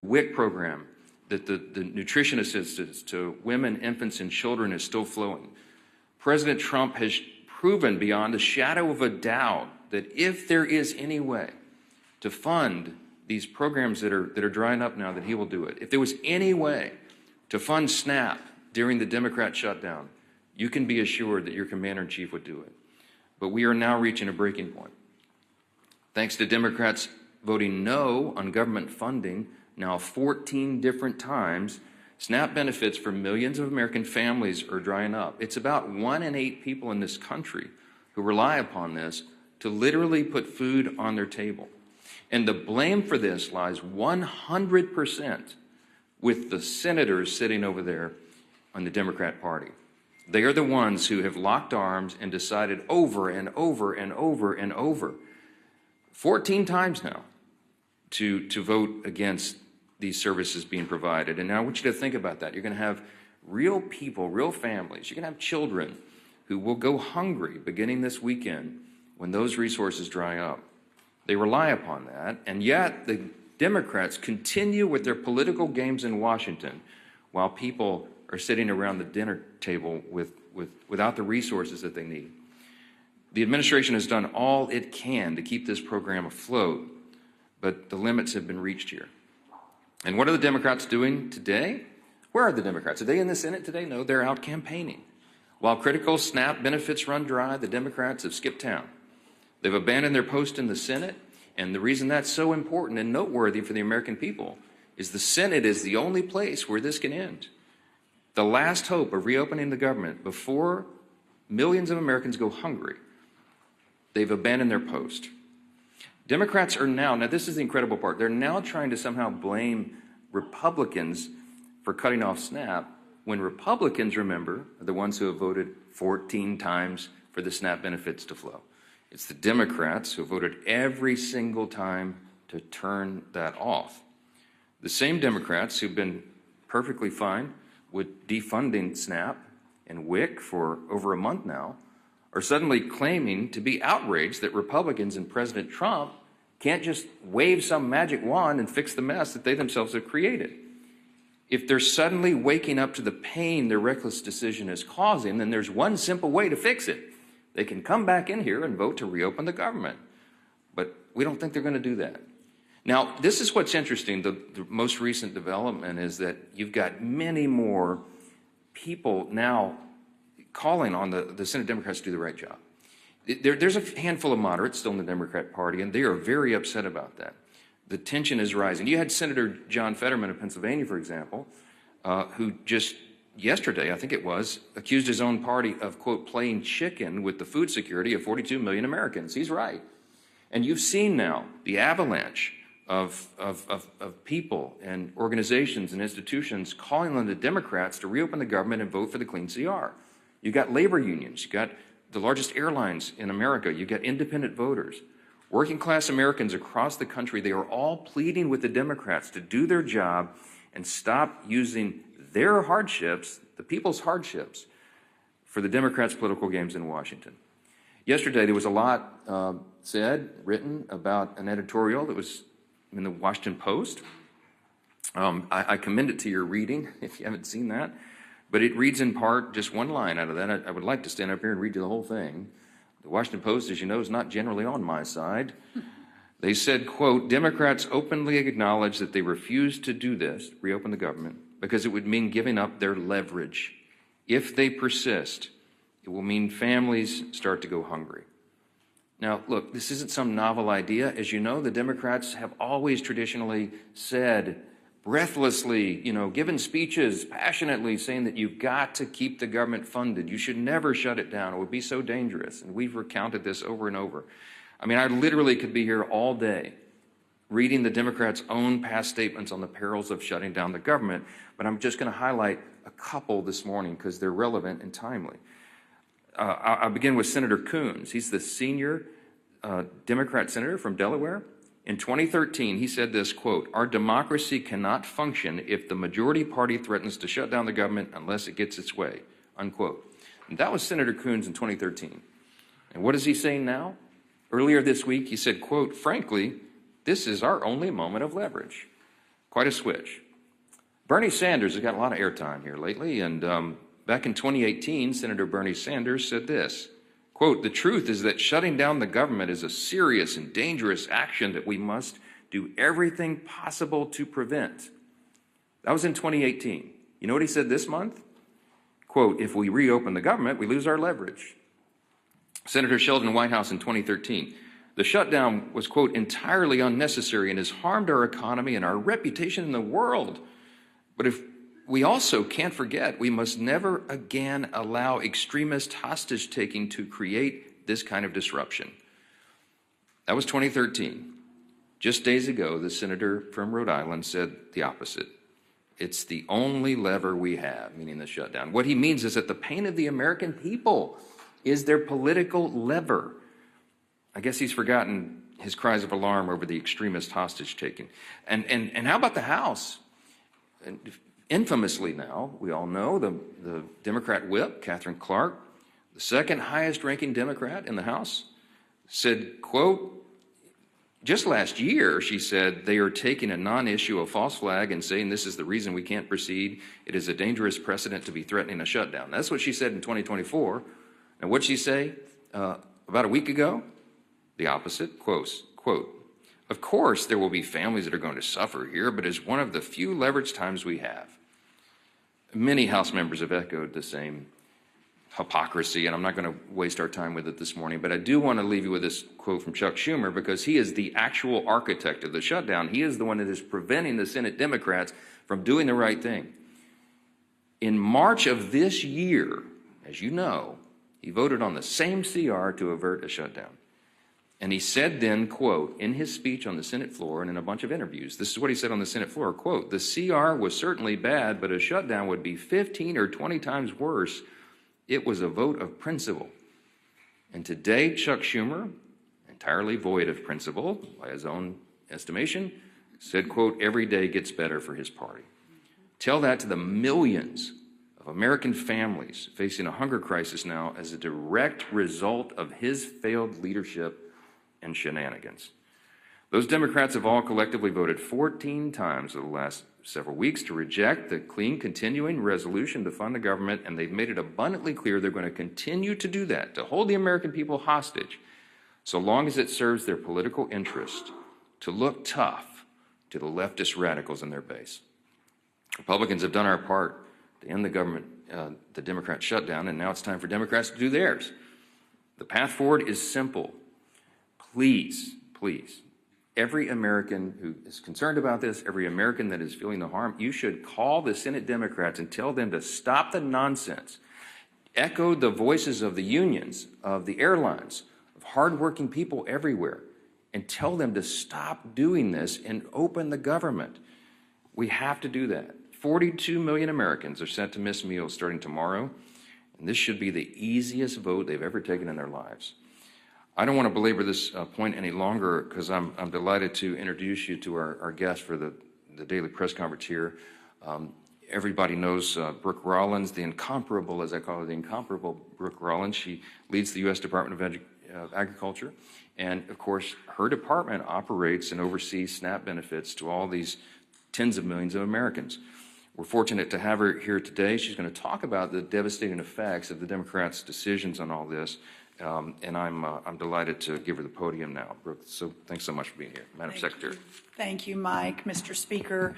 WIC program, that the nutrition assistance to women, infants, and children is still flowing. President Trump has proven beyond a shadow of a doubt that if there is any way to fund these programs that are drying up now, that he will do it. If there was any way to fund SNAP during the Democrat shutdown, you can be assured that your commander-in-chief would do it. But we are now reaching a breaking point. Thanks to Democrats voting no on government funding now 14 different times, SNAP benefits for millions of American families are drying up. It's about 1 in 8 people in this country who rely upon this to literally put food on their table. And the blame for this lies 100% with the senators sitting over there on the Democrat Party. They are the ones who have locked arms and decided over and over and over and over, 14 times now, to vote against these services being provided. And now I want you to think about that. You're going to have real people, real families. You're going to have children who will go hungry beginning this weekend when those resources dry up. They rely upon that, and yet the Democrats continue with their political games in Washington while people are sitting around the dinner table without the resources that they need. The administration has done all it can to keep this program afloat, but the limits have been reached here. And what are the Democrats doing today? Where are the Democrats? Are they in the Senate today? No, they're out campaigning. While critical SNAP benefits run dry, the Democrats have skipped town. They've abandoned their post in the Senate, and the reason that's so important and noteworthy for the American people is the Senate is the only place where this can end. The last hope of reopening the government before millions of Americans go hungry. They've abandoned their post. Democrats are now this is the incredible part, they're now trying to somehow blame Republicans for cutting off SNAP when Republicans, remember, are the ones who have voted 14 times for the SNAP benefits to flow. It's the Democrats who voted every single time to turn that off. The same Democrats who've been perfectly fine with defunding SNAP and WIC for over a month now are suddenly claiming to be outraged that Republicans and President Trump can't just wave some magic wand and fix the mess that they themselves have created. If they're suddenly waking up to the pain their reckless decision is causing, then there's one simple way to fix it. They can come back in here and vote to reopen the government. But we don't think they're going to do that. Now, this is what's interesting. The most recent development is that you've got many more people now calling on the Senate Democrats to do the right job. There's a handful of moderates still in the Democrat Party, and they are very upset about that. The tension is rising. You had Senator John Fetterman of Pennsylvania, for example, who just yesterday, I think it was, accused his own party of, quote, playing chicken with the food security of 42 million Americans. He's right. And you've seen now the avalanche of people and organizations and institutions calling on the Democrats to reopen the government and vote for the clean CR. You've got labor unions. You've got the largest airlines in America. You've got independent voters. Working class Americans across the country, they are all pleading with the Democrats to do their job and stop using their hardships, the people's hardships, for the Democrats' political games in Washington. Yesterday, there was a lot said, written about an editorial that was in the Washington Post. I commend it to your reading if you haven't seen that. But it reads in part just one line out of that. I would like to stand up here and read you the whole thing. The Washington Post, as you know, is not generally on my side. They said, quote, Democrats openly acknowledge that they refuse to do this, reopen the government, because it would mean giving up their leverage. If they persist, it will mean families start to go hungry. Now, look, this isn't some novel idea. As you know, the Democrats have always traditionally said, breathlessly, given speeches passionately saying that you've got to keep the government funded. You should never shut it down. It would be so dangerous. And we've recounted this over and over. I mean, I literally could be here all day reading the Democrats' own past statements on the perils of shutting down the government, but I'm just going to highlight a couple this morning because they're relevant and timely. I'll begin with Senator Coons. He's the senior Democrat senator from Delaware. In 2013, he said this, quote, our democracy cannot function if the majority party threatens to shut down the government unless it gets its way, unquote. And that was Senator Coons in 2013. And what is he saying now? Earlier this week, he said, quote, frankly, this is our only moment of leverage. Quite a switch. Bernie Sanders has got a lot of airtime here lately, and back in 2018, Senator Bernie Sanders said this, quote, "The truth is that shutting down the government is a serious and dangerous action that we must do everything possible to prevent." That was in 2018. You know what he said this month? Quote, "If we reopen the government, we lose our leverage." Senator Sheldon Whitehouse in 2013, "The shutdown was, quote, entirely unnecessary and has harmed our economy and our reputation in the world. But if we also can't forget, we must never again allow extremist hostage-taking to create this kind of disruption." That was 2013. Just days ago, the senator from Rhode Island said the opposite. It's the only lever we have, meaning the shutdown. What he means is that the pain of the American people is their political lever. I guess he's forgotten his cries of alarm over the extremist hostage-taking. And how about the House? And infamously now, we all know, the Democrat whip, Catherine Clark, the second highest ranking Democrat in the House, said, quote, just last year, she said, "They are taking a non-issue, a false flag, and saying this is the reason we can't proceed. It is a dangerous precedent to be threatening a shutdown." That's what she said in 2024. And what'd she say about a week ago? The opposite, quote, "Of course, there will be families that are going to suffer here, but it's one of the few leverage times we have." Many House members have echoed the same hypocrisy, and I'm not going to waste our time with it this morning, but I do want to leave you with this quote from Chuck Schumer, because he is the actual architect of the shutdown. He is the one that is preventing the Senate Democrats from doing the right thing. In March of this year, as you know, he voted on the same CR to avert a shutdown. And he said then, quote, in his speech on the Senate floor and in a bunch of interviews, this is what he said on the Senate floor, quote, "The CR was certainly bad, but a shutdown would be 15 or 20 times worse. It was a vote of principle." And today, Chuck Schumer, entirely void of principle by his own estimation, said, quote, "Every day gets better for his party." Tell that to the millions of American families facing a hunger crisis now as a direct result of his failed leadership and shenanigans. Those Democrats have all collectively voted 14 times over the last several weeks to reject the clean continuing resolution to fund the government, and they've made it abundantly clear they're going to continue to do that, to hold the American people hostage, so long as it serves their political interest to look tough to the leftist radicals in their base. Republicans have done our part to end the government, the Democrat shutdown, and now it's time for Democrats to do theirs. The path forward is simple. Please, every American who is concerned about this, every American that is feeling the harm, you should call the Senate Democrats and tell them to stop the nonsense. Echo the voices of the unions, of the airlines, of hardworking people everywhere, and tell them to stop doing this and open the government. We have to do that. 42 million Americans are set to miss meals starting tomorrow, and this should be the easiest vote they've ever taken in their lives. I don't want to belabor this point any longer, because I'm delighted to introduce you to our guest for the daily press conference here. Everybody knows Brooke Rollins, the incomparable, as I call her, the incomparable Brooke Rollins. She leads the U.S. Department of Agriculture. And, of course, her department operates and oversees SNAP benefits to all these tens of millions of Americans. We're fortunate to have her here today. She's going to talk about the devastating effects of the Democrats' decisions on all this. And I'm delighted to give her the podium now. Brooke, so thanks so much for being here, Madam Secretary. Thank you, Mike, Mr. Speaker.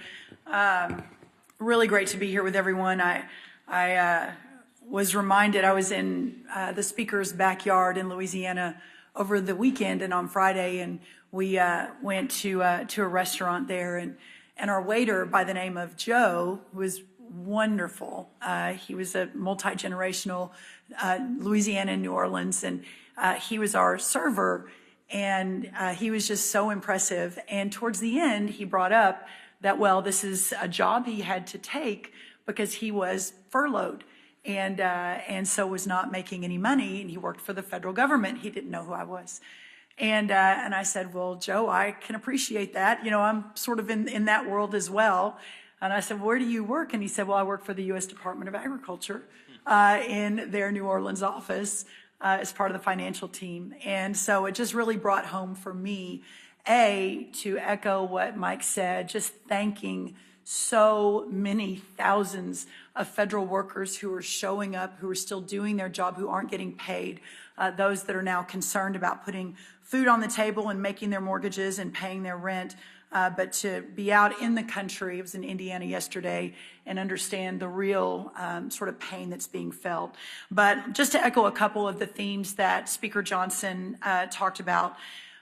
Really great to be here with everyone. I was reminded I was in the Speaker's backyard in Louisiana over the weekend and on Friday, and we went to a restaurant there, and our waiter by the name of Joe was wonderful. He was a multi-generational Louisiana and New Orleans, and he was our server, and he was just so impressive. And towards the end, he brought up that, well, this is a job he had to take because he was furloughed and so was not making any money, and he worked for the federal government. He didn't know who I was. And I said, well, Joe, I can appreciate that. You know, I'm sort of in that world as well. And I said, where do you work? And he said, well, I work for the U.S. Department of Agriculture in their New Orleans office as part of the financial team. And so it just really brought home for me To echo what Mike said, just thanking so many thousands of federal workers who are showing up, who are still doing their job, who aren't getting paid, those that are now concerned about putting food on the table and making their mortgages and paying their rent, but to be out in the country, I was in Indiana yesterday, and understand the real sort of pain that's being felt. But just to echo a couple of the themes that Speaker Johnson talked about,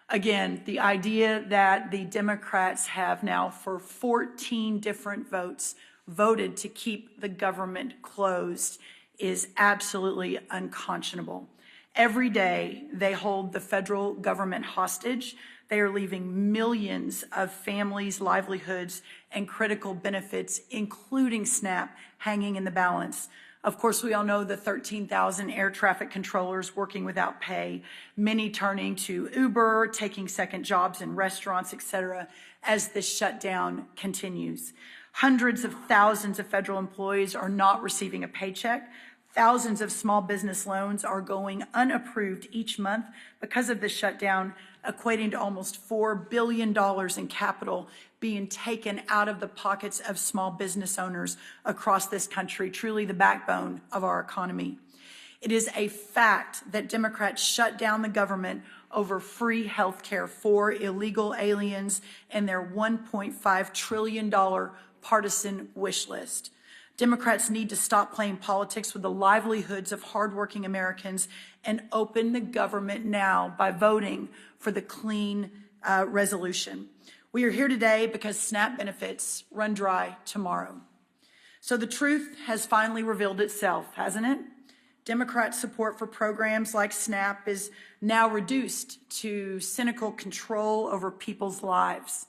again, the idea that the Democrats have now for 14 different votes voted to keep the government closed is absolutely unconscionable. Every day they hold the federal government hostage. They are leaving millions of families' livelihoods and critical benefits, including SNAP, hanging in the balance. Of course, we all know the 13,000 air traffic controllers working without pay, many turning to Uber, taking second jobs in restaurants, etc., as this shutdown continues. Hundreds of thousands of federal employees are not receiving a paycheck. Thousands of small business loans are going unapproved each month because of this shutdown, equating to almost $4 billion in capital being taken out of the pockets of small business owners across this country, truly the backbone of our economy. It is a fact that Democrats shut down the government over free health care for illegal aliens and their $1.5 trillion partisan wish list. Democrats need to stop playing politics with the livelihoods of hardworking Americans and open the government now by voting for the clean resolution. We are here today because SNAP benefits run dry tomorrow. So the truth has finally revealed itself, hasn't it? Democrat support for programs like SNAP is now reduced to cynical control over people's lives.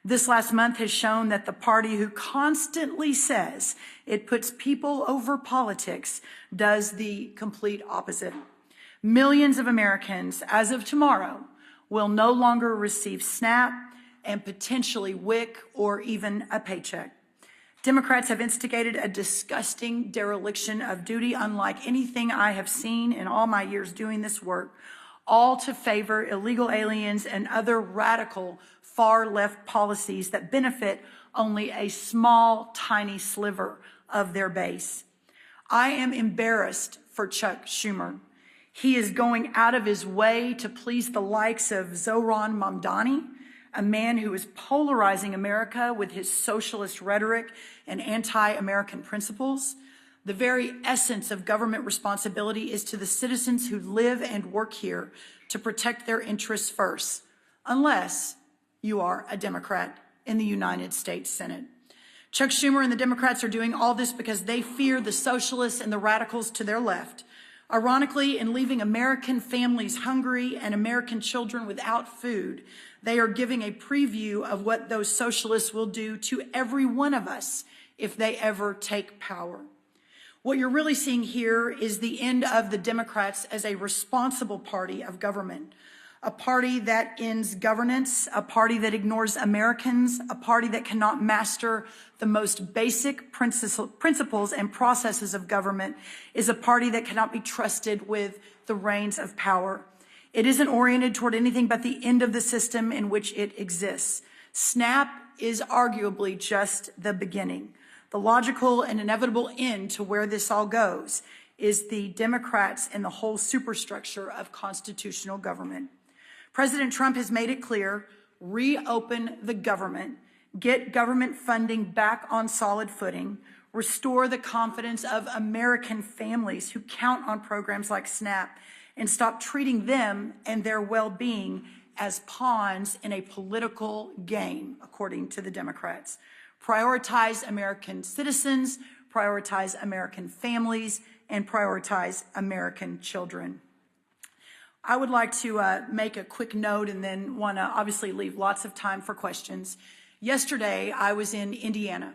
This last month has shown that the party who constantly says it puts people over politics does the complete opposite. Millions of Americans, as of tomorrow, will no longer receive SNAP and potentially WIC or even a paycheck. Democrats have instigated a disgusting dereliction of duty unlike anything I have seen in all my years doing this work, all to favor illegal aliens and other radical far-left policies that benefit only a small, tiny sliver of their base. I am embarrassed for Chuck Schumer. He is going out of his way to please the likes of Zohran Mamdani, a man who is polarizing America with his socialist rhetoric and anti-American principles. The very essence of government responsibility is to the citizens who live and work here to protect their interests first, unless you are a Democrat in the United States Senate. Chuck Schumer and the Democrats are doing all this because they fear the socialists and the radicals to their left. Ironically, in leaving American families hungry and American children without food, they are giving a preview of what those socialists will do to every one of us if they ever take power. What you're really seeing here is the end of the Democrats as a responsible party of government, a party that ends governance, a party that ignores Americans, a party that cannot master the most basic principles and processes of government, is a party that cannot be trusted with the reins of power. It isn't oriented toward anything but the end of the system in which it exists. SNAP is arguably just the beginning. The logical and inevitable end to where this all goes is the Democrats and the whole superstructure of constitutional government. President Trump has made it clear, reopen the government, get government funding back on solid footing, restore the confidence of American families who count on programs like SNAP, and stop treating them and their well-being as pawns in a political game, according to the Democrats. Prioritize American citizens, prioritize American families, and prioritize American children. I would like to make a quick note and then want to obviously leave lots of time for questions. Yesterday, I was in Indiana,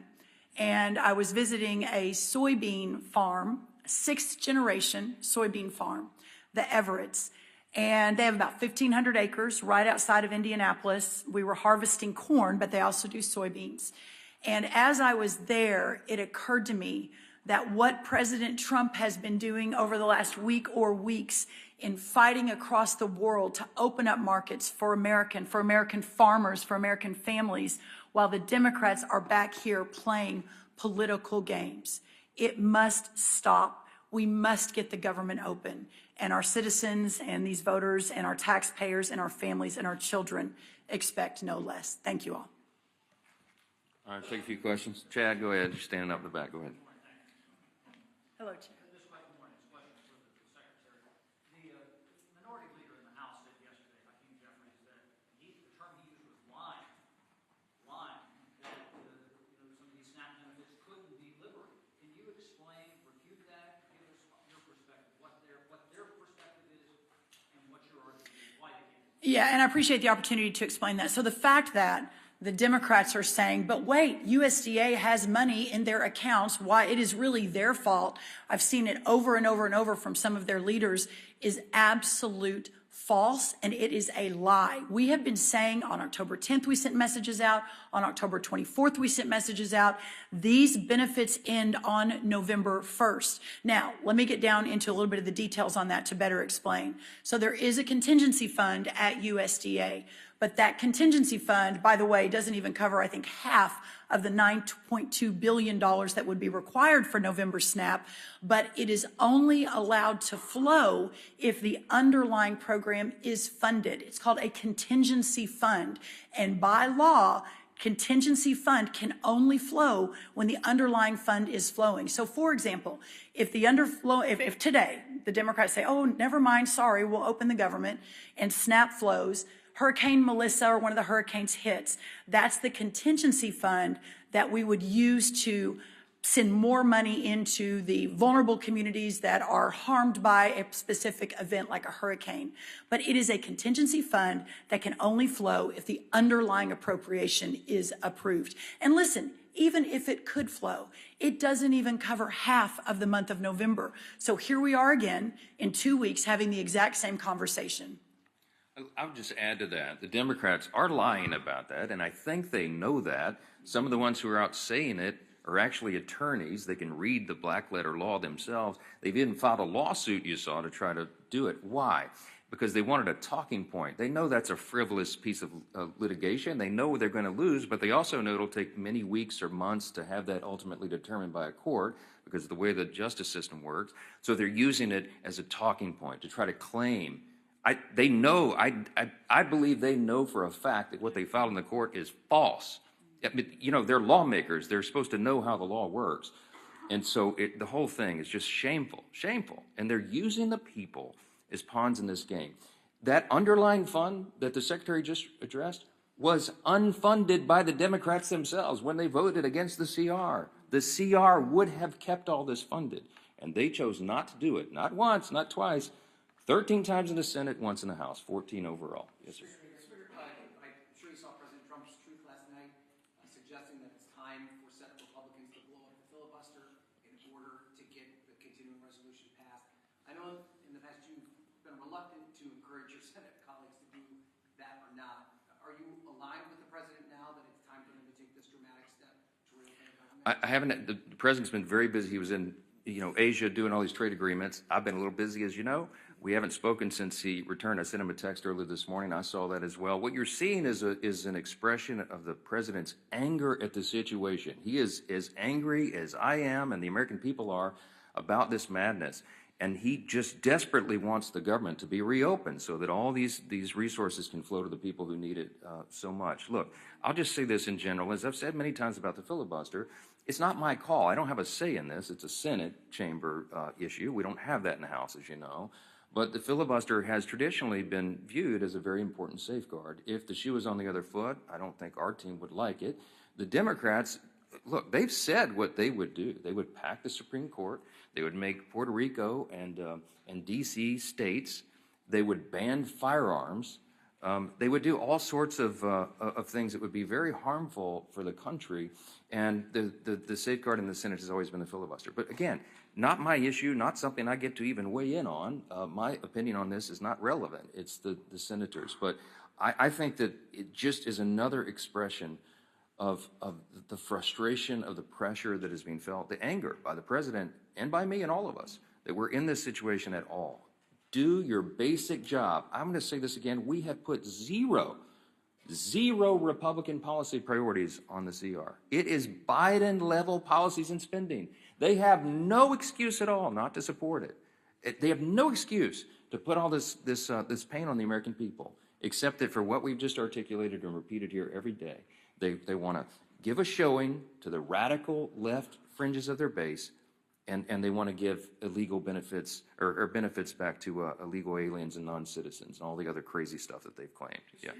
and I was visiting a soybean farm, sixth-generation soybean farm, the Everetts. And they have about 1,500 acres right outside of Indianapolis. We were harvesting corn, but they also do soybeans. And as I was there, it occurred to me that what President Trump has been doing over the last week or weeks in fighting across the world to open up markets for American farmers, for American families, while the Democrats are back here playing political games. It must stop. We must get the government open, and our citizens and these voters and our taxpayers and our families and our children expect no less. Thank you all. All right, take a few questions. Chad, go ahead. You're standing up in the back. Go ahead. Hello, Chad. This question for the Secretary. The minority leader in the House said yesterday, Hakeem Jeffries, that the term he used was lying, that some of these SNAP benefits couldn't be liberated. Can you explain, refute that, give us your perspective, what their perspective is, and what your argument is, why they can't? Yeah, and I appreciate the opportunity to explain that. So the fact that the Democrats are saying, but wait, USDA has money in their accounts, why it is really their fault, I've seen it over and over and over from some of their leaders, is absolute false, and it is a lie. We have been saying on October 10th, we sent messages out. On October 24th, we sent messages out. These benefits end on November 1st. Now, let me get down into a little bit of the details on that to better explain. So there is a contingency fund at USDA, but that contingency fund, by the way, doesn't even cover, I think, half of the $9.2 billion that would be required for November SNAP, but it is only allowed to flow if the underlying program is funded. It's called a contingency fund, and by law, contingency fund can only flow when the underlying fund is flowing. So, for example, if today the Democrats say, oh, never mind, sorry, we'll open the government, and SNAP flows, Hurricane Melissa or one of the hurricanes hits, that's the contingency fund that we would use to send more money into the vulnerable communities that are harmed by a specific event like a hurricane. But it is a contingency fund that can only flow if the underlying appropriation is approved. And listen, even if it could flow, it doesn't even cover half of the month of November. So here we are again in 2 weeks having the exact same conversation. I'll just add to that. The Democrats are lying about that, and I think they know that. Some of the ones who are out saying it are actually attorneys. They can read the black letter law themselves. They've even filed a lawsuit, you saw, to try to do it. Why? Because they wanted a talking point. They know that's a frivolous piece of litigation. They know they're going to lose, but they also know it'll take many weeks or months to have that ultimately determined by a court because of the way the justice system works. So they're using it as a talking point to try to claim. I believe they know for a fact that what they filed in the court is false. You know, they're lawmakers. They're supposed to know how the law works. And so the whole thing is just shameful. And they're using the people as pawns in this game. That underlying fund that the Secretary just addressed was unfunded by the Democrats themselves when they voted against the CR. The CR would have kept all this funded, and they chose not to do it. Not once, not twice. 13 times in the Senate, once in the House, 14 overall. Yes, sir. I'm sure you saw President Trump's tweet last night suggesting that it's time for Senate Republicans to blow up the filibuster in order to get the continuing resolution passed. I know in the past you've been reluctant to encourage your Senate colleagues to do that or not. Are you aligned with the President now that it's time for him to take this dramatic step to reopen the government? I haven't. The President's been very busy. He was in Asia doing all these trade agreements. I've been a little busy, as you know. We haven't spoken since he returned. I sent him a text earlier this morning. I saw that as well. What you're seeing is an expression of the President's anger at the situation. He is as angry as I am and the American people are about this madness. And he just desperately wants the government to be reopened so that all these resources can flow to the people who need it so much. Look, I'll just say this in general. As I've said many times about the filibuster, it's not my call. I don't have a say in this. It's a Senate chamber issue. We don't have that in the House, as you know. But the filibuster has traditionally been viewed as a very important safeguard. If the shoe was on the other foot, I don't think our team would like it. The Democrats, look, they've said what they would do. They would pack the Supreme Court. They would make Puerto Rico and D.C. states. They would ban firearms. They would do all sorts of things that would be very harmful for the country. And the safeguard in the Senate has always been the filibuster. But again, not my issue, not something I get to even weigh in on. My opinion on this is not relevant. It's the senators. But I think that it just is another expression of the frustration, of the pressure that is being felt, the anger by the President and by me and all of us that we're in this situation at all. Do your basic job. I'm going to say this again. We have put zero Republican policy priorities on the CR. It is Biden-level policies and spending. They have no excuse at all not to support it. They have no excuse to put all this pain on the American people, except that for what we've just articulated and repeated here every day, they want to give a showing to the radical left fringes of their base, and they want to give illegal benefits or benefits back to illegal aliens and non-citizens and all the other crazy stuff that they've claimed. Yeah.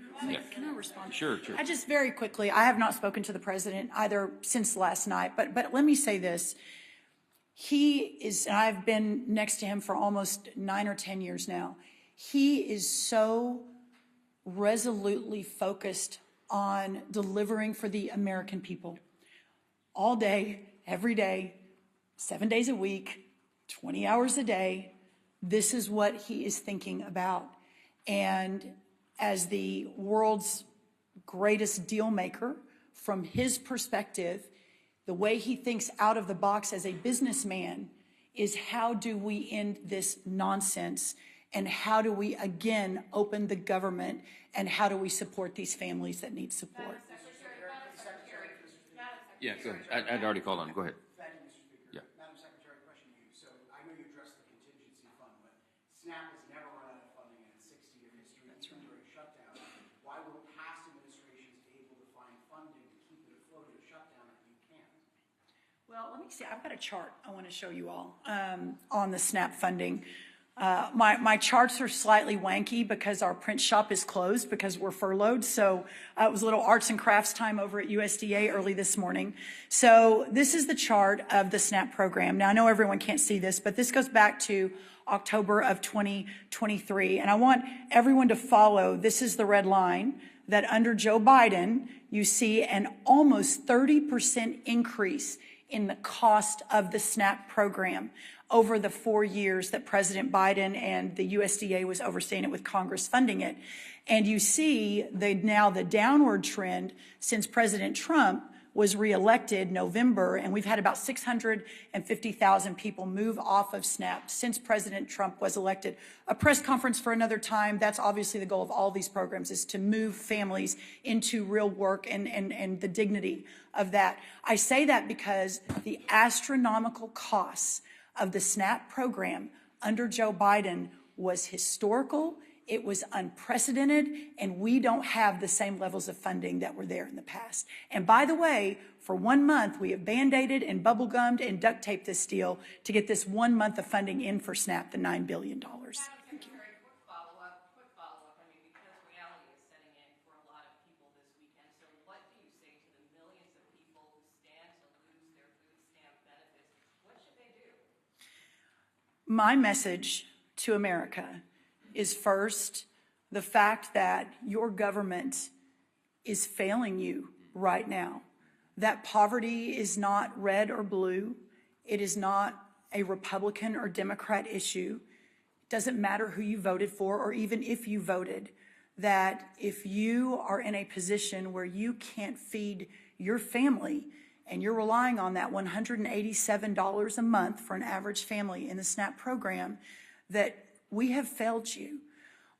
Can I respond? Sure. I just very quickly, I have not spoken to the president either since last night, but let me say this. He is, and I've been next to him for almost 9 or 10 years now. He is so resolutely focused on delivering for the American people all day, every day, 7 days a week, 20 hours a day. This is what he is thinking about. And as the world's greatest deal maker, from his perspective, the way he thinks out of the box as a businessman is how do we end this nonsense, and how do we again open the government, and how do we support these families that need support? Yeah, go ahead. I'd already called on him. Go ahead. Thank you, Mr. Speaker. Yeah. Madam Secretary, question to you. So I know you addressed the contingency fund, but SNAP has never run out of funding in its 60-year history. That's right. During shutdown. Why were past administrations able to find funding to keep it afloat in a shutdown that you can't? Well, let me see. I've got a chart I want to show you all on the SNAP funding. My charts are slightly wanky because our print shop is closed because we're furloughed. So it was a little arts and crafts time over at USDA early this morning. So this is the chart of the SNAP program. Now, I know everyone can't see this, but this goes back to October of 2023. And I want everyone to follow. This is the red line that under Joe Biden, you see an almost 30% increase in the cost of the SNAP program over the 4 years that President Biden and the USDA was overseeing it with Congress funding it. And you see now the downward trend since President Trump was reelected November, and we've had about 650,000 people move off of SNAP since President Trump was elected. A press conference for another time. That's obviously the goal of all these programs, is to move families into real work and the dignity of that. I say that because the astronomical costs of the SNAP program under Joe Biden was historical. It was unprecedented, and we don't have the same levels of funding that were there in the past. And by the way, for 1 month, we have Band-Aided and bubble-gummed and duct taped this deal to get this 1 month of funding in for SNAP, the $9 billion. Thank you. Quick follow-up. I mean, because reality is setting in for a lot of people this weekend. So what do you say to the millions of people who stand to lose their food stamp benefits? What should they do? My message to America is first the fact that your government is failing you right now. That poverty is not red or blue. It is not a Republican or Democrat issue. It doesn't matter who you voted for or even if you voted. That if you are in a position where you can't feed your family and you're relying on that $187 a month for an average family in the SNAP program, that we have failed you.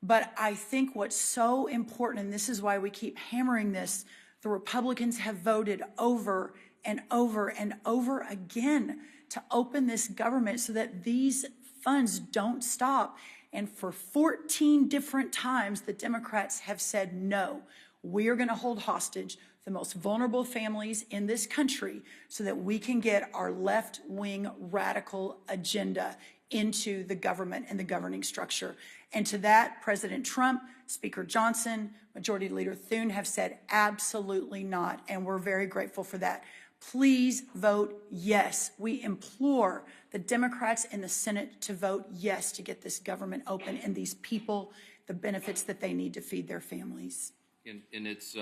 But I think what's so important, and this is why we keep hammering this, the Republicans have voted over and over and over again to open this government so that these funds don't stop. And for 14 different times, the Democrats have said, no, we are going to hold hostage the most vulnerable families in this country so that we can get our left-wing radical agenda into the government and the governing structure. And to that, President Trump, Speaker Johnson, Majority Leader Thune have said absolutely not, and we're very grateful for that. Please vote yes. We implore the Democrats in the Senate to vote yes to get this government open and these people the benefits that they need to feed their families. And it's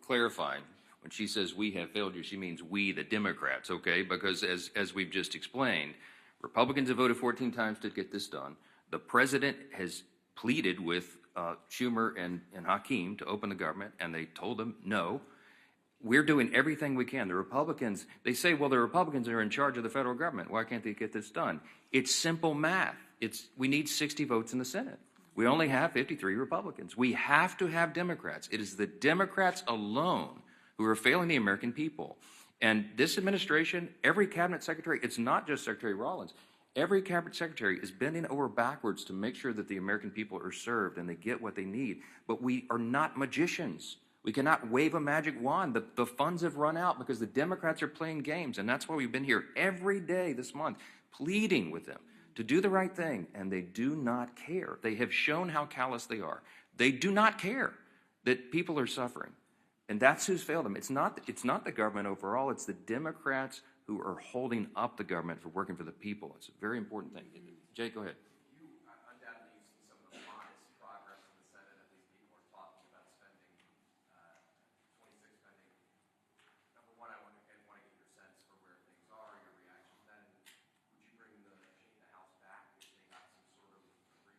clarifying. When she says we have failed you, she means we, the Democrats, okay? Because as we've just explained, Republicans have voted 14 times to get this done. The president has pleaded with Schumer and Hakeem to open the government, and they told them no. We're doing everything we can. The Republicans, they say, well, the Republicans are in charge of the federal government. Why can't they get this done? It's simple math. we need 60 votes in the Senate. We only have 53 Republicans. We have to have Democrats. It is the Democrats alone who are failing the American people. And this administration, every cabinet secretary, it's not just Secretary Rollins, every cabinet secretary is bending over backwards to make sure that the American people are served and they get what they need. But we are not magicians. We cannot wave a magic wand. The funds have run out because the Democrats are playing games. And that's why we've been here every day this month pleading with them to do the right thing. And they do not care. They have shown how callous they are. They do not care that people are suffering. And that's who's failed them. It's not the government overall. It's the Democrats who are holding up the government for working for the people. It's a very important thing. Jay, go ahead. Undoubtedly, you've seen some of the modest progress in the Senate as these people are talking about spending, 26 spending. Number one, I want to get your sense for where things are, your reaction to that. And would you bring the House back if they got some sort of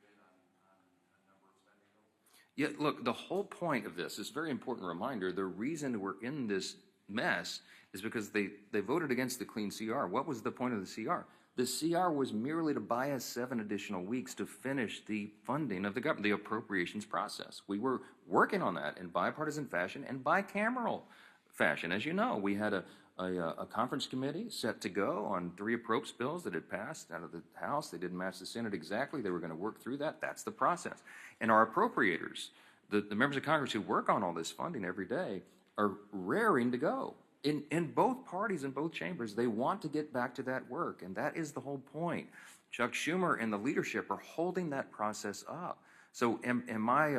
agreement on a number of spending bills? Yeah, look, the whole point of this is a very important reminder. The reason we're in this mess is because they voted against the clean CR. What was the point of the CR? The CR was merely to buy us 7 additional weeks to finish the funding of the government, the appropriations process. We were working on that in bipartisan fashion and bicameral fashion. As you know, we had a conference committee set to go on 3 appropriations bills that had passed out of the House. They didn't match the Senate exactly. They were going to work through that. That's the process. And our appropriators, the members of Congress who work on all this funding every day, are raring to go. In both parties, in both chambers, they want to get back to that work, and that is the whole point. Chuck Schumer and the leadership are holding that process up. So am I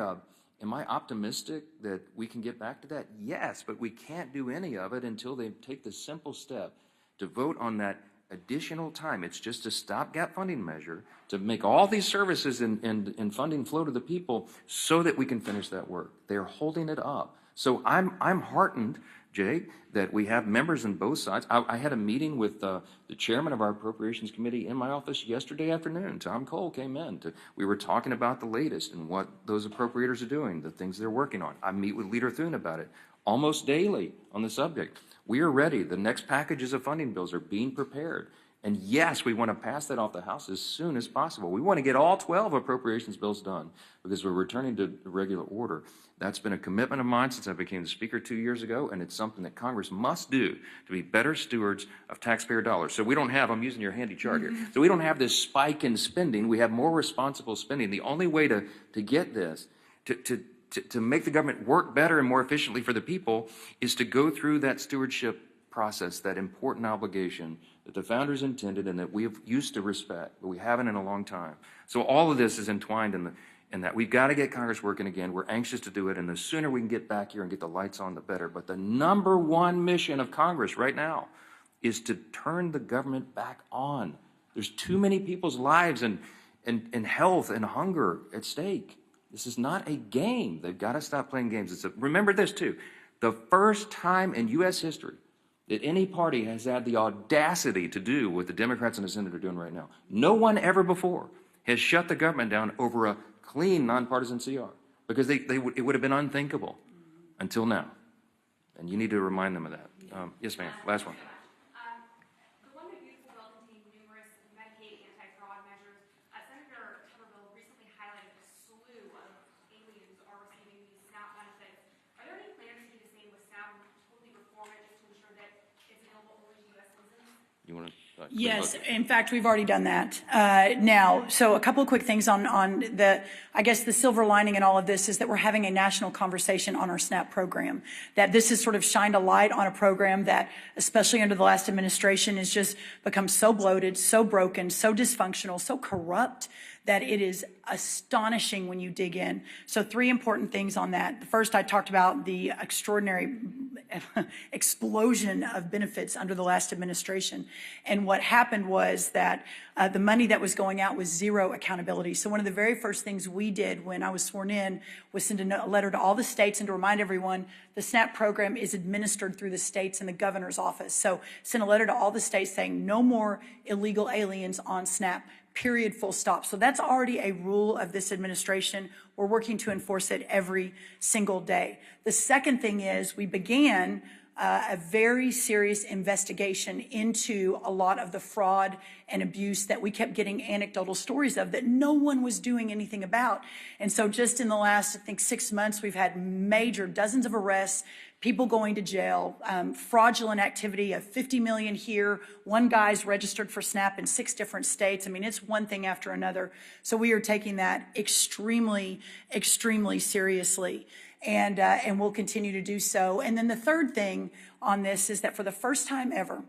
optimistic that we can get back to that? Yes, but we can't do any of it until they take the simple step to vote on that additional time. It's just a stopgap funding measure to make all these services and funding flow to the people so that we can finish that work. They're holding it up. So I'm heartened, Jake, that we have members on both sides. I had a meeting with the chairman of our Appropriations Committee in my office yesterday afternoon. Tom Cole came in. We were talking about the latest and what those appropriators are doing, the things they're working on. I meet with Leader Thune about it almost daily on the subject. We are ready. The next packages of funding bills are being prepared. And yes, we want to pass that off the House as soon as possible. We want to get all 12 appropriations bills done because we're returning to regular order. That's been a commitment of mine since I became the Speaker 2 years ago, and it's something that Congress must do to be better stewards of taxpayer dollars. So we don't have, I'm using your handy chart here, so we don't have this spike in spending. We have more responsible spending. The only way to get this, to make the government work better and more efficiently for the people, is to go through that stewardship process, that important obligation that the founders intended and that we have used to respect, but we haven't in a long time. So all of this is entwined in that. We've got to get Congress working again. We're anxious to do it, and the sooner we can get back here and get the lights on, the better. But the number one mission of Congress right now is to turn the government back on. There's too many people's lives and health and hunger at stake. This is not a game. They've got to stop playing games. Remember this, too. The first time in U.S. history that any party has had the audacity to do what the Democrats and the Senate are doing right now. No one ever before has shut the government down over a clean, nonpartisan CR, because it would have been unthinkable until now. And you need to remind them of that. Yes, ma'am. Last one. The one that beautiful bill contained numerous Medicaid anti-fraud measures. Senator Tuberville recently highlighted a slew of aliens are receiving these SNAP benefits. Are there any plans to do the same with SNAP and totally reform it just to ensure that it's available only to U.S. citizens? You want to? Yes, in fact, we've already done that now. So a couple of quick things on I guess the silver lining in all of this is that we're having a national conversation on our SNAP program, that this has sort of shined a light on a program that, especially under the last administration, has just become so bloated, so broken, so dysfunctional, so corrupt that it is astonishing when you dig in. So 3 important things on that. The first, I talked about the extraordinary explosion of benefits under the last administration. And what happened was that the money that was going out was zero accountability. So one of the very first things we did when I was sworn in was send a letter to all the states and to remind everyone the SNAP program is administered through the states and the governor's office. So send a letter to all the states saying no more illegal aliens on SNAP. Period, full stop. So that's already a rule of this administration. We're working to enforce it every single day. The second thing is we began a very serious investigation into a lot of the fraud and abuse that we kept getting anecdotal stories of that no one was doing anything about. And so just in the last, I think, 6 months, we've had major dozens of arrests, people going to jail, fraudulent activity of 50 million here. One guy's registered for SNAP in 6 different states. I mean, it's one thing after another. So we are taking that extremely, extremely seriously. And we'll continue to do so. And then the third thing on this is that for the first time ever,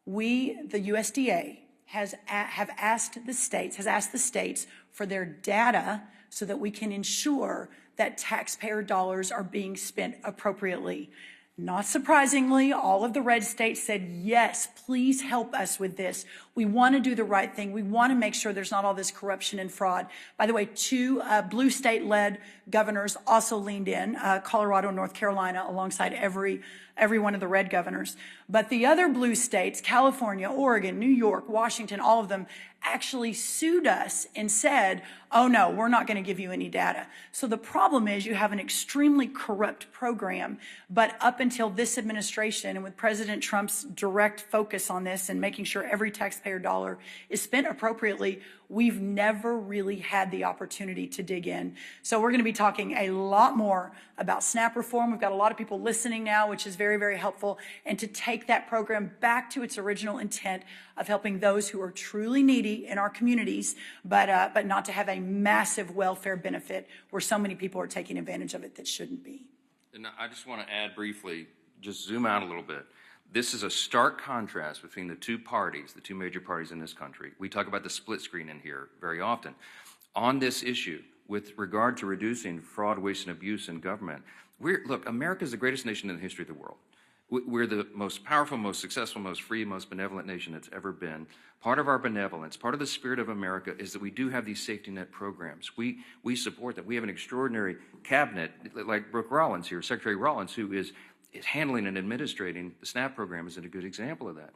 we, the USDA, has asked the states for their data so that we can ensure that taxpayer dollars are being spent appropriately. Not surprisingly, all of the red states said, yes, please help us with this. We want to do the right thing. We want to make sure there's not all this corruption and fraud. By the way, 2 blue state-led governors also leaned in, Colorado and North Carolina, alongside every one of the red governors. But the other blue states, California, Oregon, New York, Washington, all of them actually sued us and said, oh no, we're not going to give you any data. So the problem is you have an extremely corrupt program, but up until this administration and with President Trump's direct focus on this and making sure every taxpayer dollar is spent appropriately, we've never really had the opportunity to dig in. So we're going to be talking a lot more about SNAP reform. We've got a lot of people listening now, which is very, very helpful, and to take that program back to its original intent of helping those who are truly needy in our communities, but not to have a massive welfare benefit where so many people are taking advantage of it that shouldn't be. And I just want to add briefly, just zoom out a little bit. This is a stark contrast between the 2 parties, the 2 major parties in this country. We talk about the split screen in here very often. On this issue, with regard to reducing fraud, waste, and abuse in government, look, America is the greatest nation in the history of the world. We're the most powerful, most successful, most free, most benevolent nation that's ever been. Part of our benevolence, part of the spirit of America is that we do have these safety net programs. We support that. We have an extraordinary cabinet, like Brooke Rollins here, Secretary Rollins, who is handling and administrating the SNAP program is a good example of that.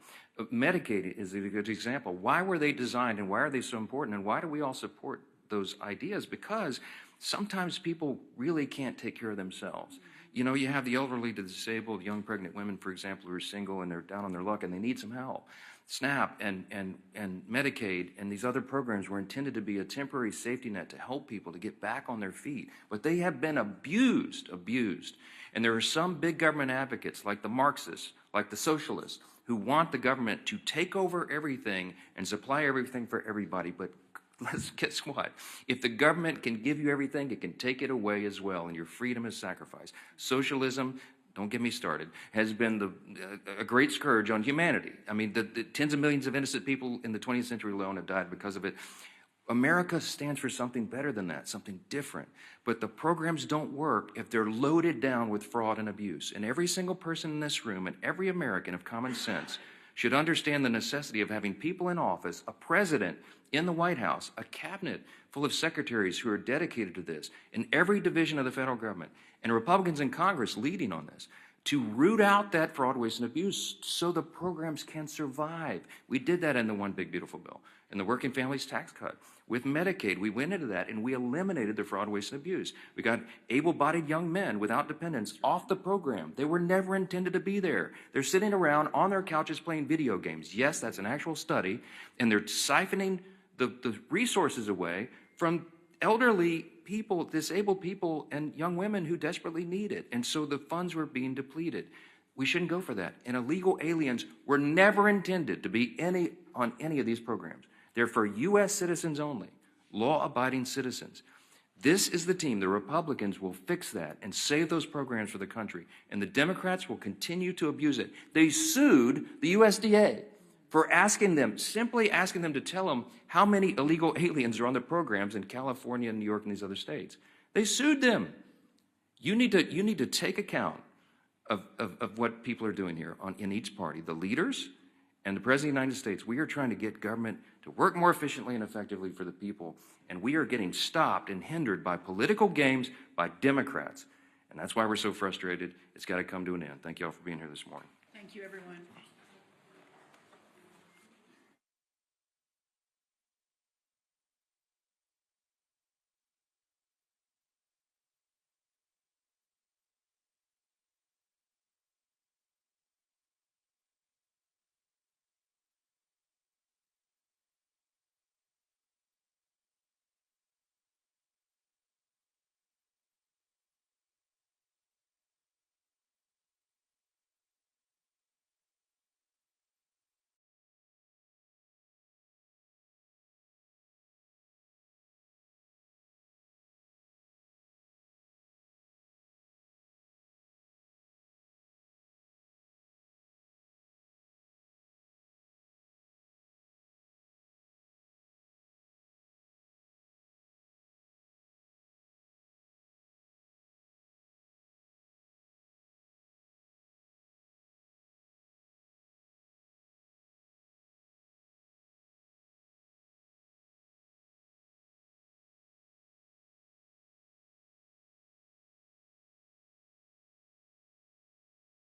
Medicaid is a good example. Why were they designed and why are they so important and why do we all support those ideas? Because sometimes people really can't take care of themselves. You know, you have the elderly, the disabled, young pregnant women, for example, who are single and they're down on their luck and they need some help. SNAP and Medicaid and these other programs were intended to be a temporary safety net to help people to get back on their feet. But they have been abused. And there are some big government advocates like the Marxists, like the socialists, who want the government to take over everything and supply everything for everybody. But guess what? If the government can give you everything, it can take it away as well, and your freedom is sacrificed. Socialism, don't get me started, has been a great scourge on humanity. I mean, the tens of millions of innocent people in the 20th century alone have died because of it. America stands for something better than that, something different. But the programs don't work if they're loaded down with fraud and abuse. And every single person in this room and every American of common sense should understand the necessity of having people in office, a president in the White House, a cabinet full of secretaries who are dedicated to this in every division of the federal government, and Republicans in Congress leading on this, to root out that fraud, waste, and abuse so the programs can survive. We did that in the One Big Beautiful Bill, in the Working Families Tax Cut. With Medicaid, we went into that and we eliminated the fraud, waste, and abuse. We got able-bodied young men without dependents off the program. They were never intended to be there. They're sitting around on their couches playing video games. Yes, that's an actual study, and they're siphoning the resources away from elderly people, disabled people, and young women who desperately need it. And so the funds were being depleted. We shouldn't go for that. And illegal aliens were never intended to be on any of these programs. They're for U.S. citizens only, law-abiding citizens. This is the team. The Republicans will fix that and save those programs for the country. And the Democrats will continue to abuse it. They sued the USDA for simply asking them to tell them how many illegal aliens are on the programs in California, New York, and these other states. They sued them. You need to take account of what people are doing here in each party. The leaders and the President of the United States, we are trying to get government to work more efficiently and effectively for the people, and we are getting stopped and hindered by political games by Democrats. And that's why we're so frustrated. It's got to come to an end. Thank you all for being here this morning. Thank you, everyone.